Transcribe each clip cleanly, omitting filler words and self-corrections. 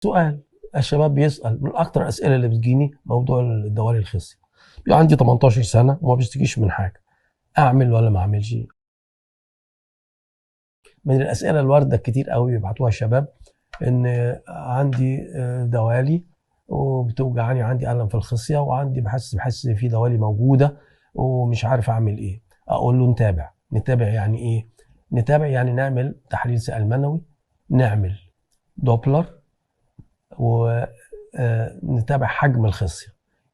سؤال الشباب بيسأل من أكتر الأسئلة اللي بتجيني موضوع الدوالي الخصية. بيبقى عندي 18 سنة وما بيشتكيش من حاجة، أعمل ولا ما أعملش؟ من الأسئلة الواردة كتير قوي بيبعتوها الشباب إن عندي دوالي وبتوجعني، عندي ألم في الخصية وعندي بحس إن في دوالي موجودة ومش عارف أعمل إيه. أقول له نتابع يعني إيه؟ نتابع يعني نعمل تحليل سائل منوي، نعمل دوبلر، ونتابع حجم الخصية.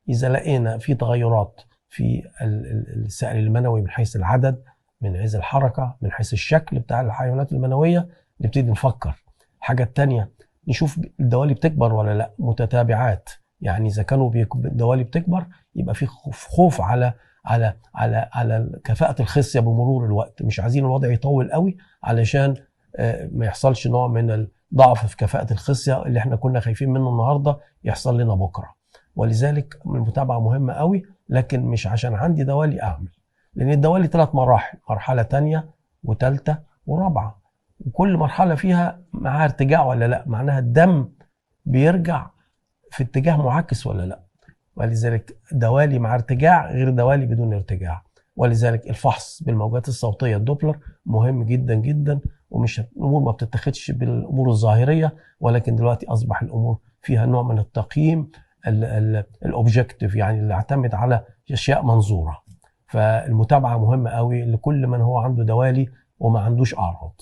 إذا لقينا في تغيرات في السائل المنوي من حيث العدد، من حيث الحركة، من حيث الشكل بتاع الحيوانات المنوية، نبتدي نفكر. الحاجة التانية نشوف الدوالي بتكبر ولا لا، متتابعات. يعني إذا كانوا الدوالي بتكبر يبقى في خوف على كفاءة الخصية بمرور الوقت. مش عايزين الوضع يطول قوي علشان ما يحصلش نوع من ضعف في كفاءة الخصية اللي احنا كنا خايفين منه النهاردة يحصل لنا بكرة. ولذلك المتابعة مهمة قوي، لكن مش عشان عندي دوالي أعمل، لأن الدوالي 3 مراحل: مرحلة تانية وتالتة ورابعة، وكل مرحلة فيها معاها ارتجاع ولا لا، معناها الدم بيرجع في اتجاه معاكس ولا لا. ولذلك دوالي مع ارتجاع غير دوالي بدون ارتجاع. ولذلك الفحص بالموجات الصوتية الدوبلر مهم جدا جدا، ومش الامور ما بتتخذش بالامور الظاهريه، ولكن دلوقتي اصبح الامور فيها نوع من التقييم الاوبجكتيف، يعني اللي يعتمد على اشياء منظوره. فالمتابعه مهمه قوي لكل من هو عنده دوالي وما عندوش اعراض.